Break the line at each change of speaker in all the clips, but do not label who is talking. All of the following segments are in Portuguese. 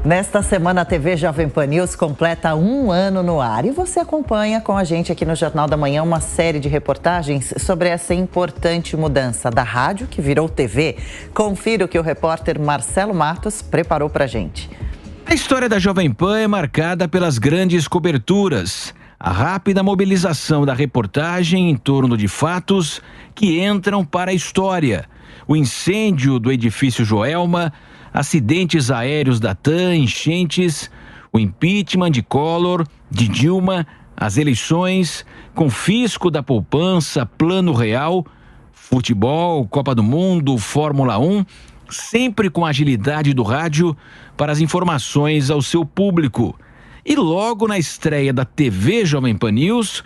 Nesta semana, a TV Jovem Pan News completa 1 ano no ar. E você acompanha com a gente aqui no Jornal da Manhã uma série de reportagens sobre essa importante mudança da rádio, que virou TV. Confira o que o repórter Marcelo Matos preparou pra gente.
A história da Jovem Pan é marcada pelas grandes coberturas. A rápida mobilização da reportagem em torno de fatos que entram para a história. O incêndio do edifício Joelma, acidentes aéreos da TAM, enchentes, o impeachment de Collor, de Dilma, as eleições, confisco da poupança, plano real, futebol, Copa do Mundo, Fórmula 1, sempre com a agilidade do rádio para as informações ao seu público. E logo na estreia da TV Jovem Pan News,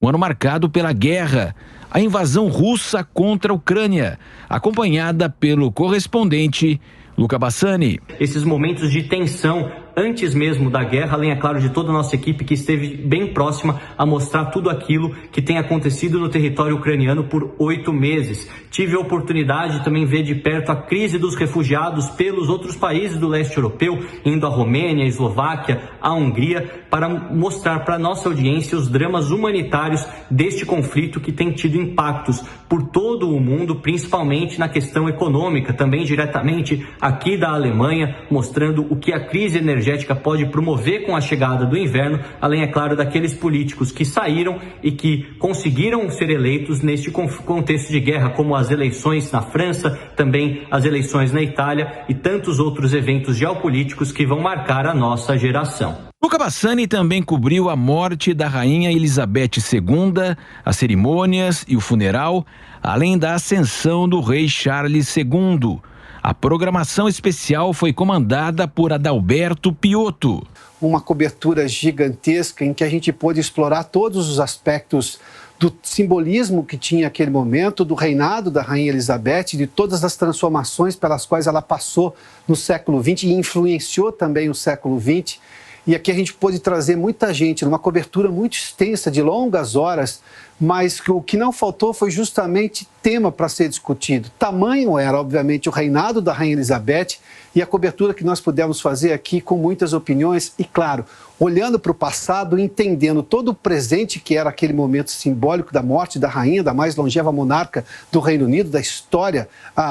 um ano marcado pela guerra, a invasão russa contra a Ucrânia, acompanhada pelo correspondente Luca Bassani.
Esses momentos de tensão antes mesmo da guerra, além, é claro, de toda a nossa equipe que esteve bem próxima a mostrar tudo aquilo que tem acontecido no território ucraniano por 8 meses. Tive a oportunidade de também ver de perto a crise dos refugiados pelos outros países do leste europeu, indo à Romênia, à Eslováquia, à Hungria, para mostrar para a nossa audiência os dramas humanitários deste conflito que tem tido impactos por todo o mundo, principalmente na questão econômica, também diretamente aqui da Alemanha, mostrando o que a crise energética pode promover com a chegada do inverno, além, é claro, daqueles políticos que saíram e que conseguiram ser eleitos neste contexto de guerra, como as eleições na França, também as eleições na Itália e tantos outros eventos geopolíticos que vão marcar a nossa geração.
Luca Bassani também cobriu a morte da rainha Elizabeth II, as cerimônias e o funeral, além da ascensão do rei Charles II. A programação especial foi comandada por Adalberto Piotto.
Uma cobertura gigantesca em que a gente pôde explorar todos os aspectos do simbolismo que tinha aquele momento, do reinado da Rainha Elizabeth, de todas as transformações pelas quais ela passou no século XX e influenciou também o século XX. E aqui a gente pôde trazer muita gente numa cobertura muito extensa, de longas horas, mas o que não faltou foi justamente tema para ser discutido. Tamanho era, obviamente, o reinado da Rainha Elizabeth e a cobertura que nós pudemos fazer aqui com muitas opiniões e, claro, olhando para o passado, entendendo todo o presente que era aquele momento simbólico da morte da rainha, da mais longeva monarca do Reino Unido, da história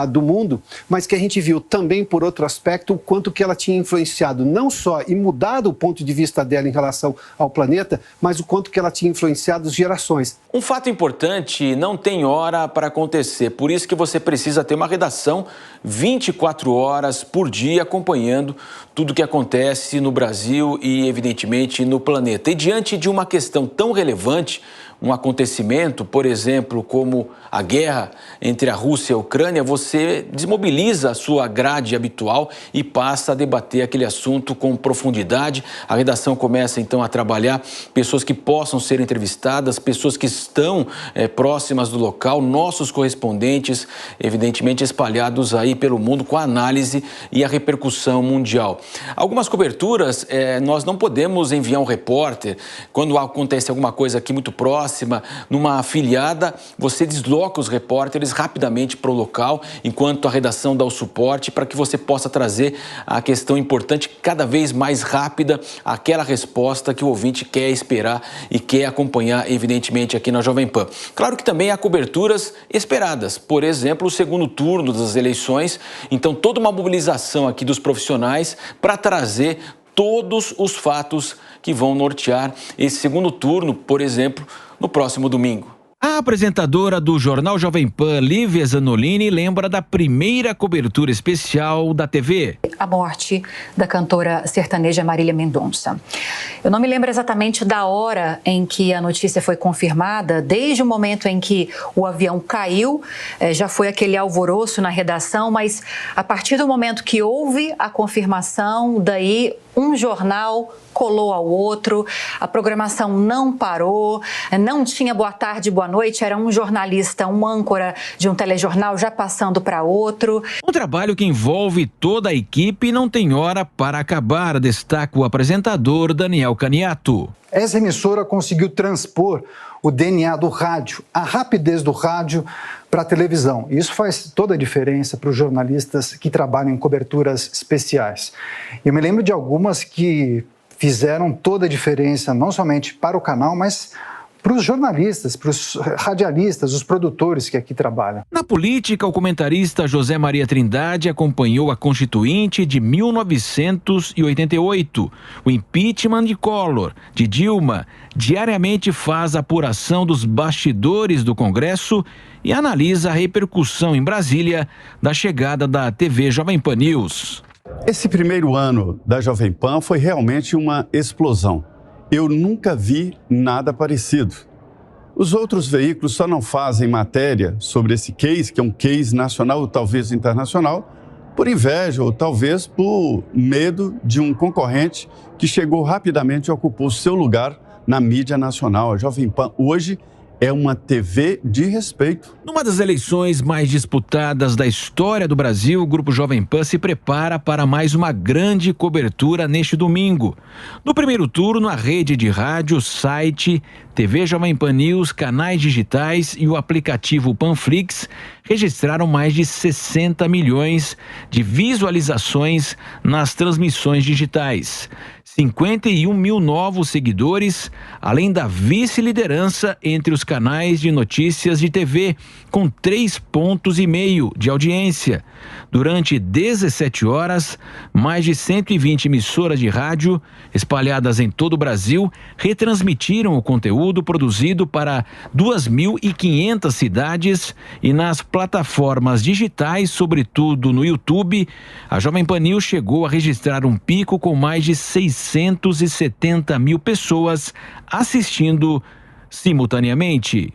do mundo, mas que a gente viu também, por outro aspecto, o quanto que ela tinha influenciado não só e mudado o ponto de vista dela em relação ao planeta, mas o quanto que ela tinha influenciado as gerações.
Um fato importante não tem hora para acontecer, por isso que você precisa ter uma redação 24 horas por dia acompanhando tudo que acontece no Brasil e, evidentemente, no planeta. E diante de uma questão tão relevante, um acontecimento, por exemplo, como a guerra entre a Rússia e a Ucrânia, você desmobiliza a sua grade habitual e passa a debater aquele assunto com profundidade. A redação começa, então, a trabalhar pessoas que possam ser entrevistadas, pessoas que estão próximas do local, nossos correspondentes, evidentemente, espalhados aí pelo mundo com a análise e a repercussão mundial. Algumas coberturas, nós não podemos enviar um repórter. Quando acontece alguma coisa aqui muito próxima, numa afiliada, você desloca os repórteres rapidamente para o local, enquanto a redação dá o suporte para que você possa trazer a questão importante cada vez mais rápida, aquela resposta que o ouvinte quer esperar e quer acompanhar, evidentemente, aqui na Jovem Pan. Claro que também há coberturas esperadas, por exemplo, o segundo turno das eleições, então toda uma mobilização aqui dos profissionais para trazer todos os fatos que vão nortear esse segundo turno, por exemplo, no próximo domingo. A apresentadora do Jornal Jovem Pan, Lívia Zanolini, lembra da primeira cobertura especial da TV.
A morte da cantora sertaneja Marília Mendonça. Eu não me lembro exatamente da hora em que a notícia foi confirmada, desde o momento em que o avião caiu, já foi aquele alvoroço na redação, mas a partir do momento que houve a confirmação, daí um jornal colou ao outro, a programação não parou, não tinha boa tarde, boa noite, era um jornalista, um âncora de um telejornal já passando para outro.
Um trabalho que envolve toda a equipe e não tem hora para acabar, destaca o apresentador Daniel Caniato.
Essa emissora conseguiu transpor
o DNA do rádio, a rapidez do rádio para a televisão. Isso faz toda a diferença para os jornalistas que trabalham em coberturas especiais. Eu me lembro de algumas que fizeram toda a diferença, não somente para o canal, mas para os jornalistas, para os radialistas, os produtores que aqui trabalham.
Na política, o comentarista José Maria Trindade acompanhou a Constituinte de 1988, o impeachment de Collor, de Dilma, diariamente faz a apuração dos bastidores do Congresso e analisa a repercussão em Brasília da chegada da TV Jovem Pan News.
Esse primeiro ano da Jovem Pan foi realmente uma explosão. Eu nunca vi nada parecido. Os outros veículos só não fazem matéria sobre esse case, que é um case nacional ou talvez internacional, por inveja ou talvez por medo de um concorrente que chegou rapidamente e ocupou seu lugar na mídia nacional. A Jovem Pan hoje é uma TV de respeito.
Numa das eleições mais disputadas da história do Brasil, o Grupo Jovem Pan se prepara para mais uma grande cobertura neste domingo. No primeiro turno, a rede de rádio, site, TV Jovem Pan News, canais digitais e o aplicativo Panflix registraram mais de 60 milhões de visualizações nas transmissões digitais. 51 mil novos seguidores, além da vice-liderança entre os canais de notícias de TV, com 3,5 pontos de audiência. Durante 17 horas, mais de 120 emissoras de rádio, espalhadas em todo o Brasil, retransmitiram o conteúdo produzido para 2.500 cidades e nas plataformas digitais, sobretudo no YouTube. A Jovem Pan News chegou a registrar um pico com mais de 670 mil pessoas assistindo simultaneamente.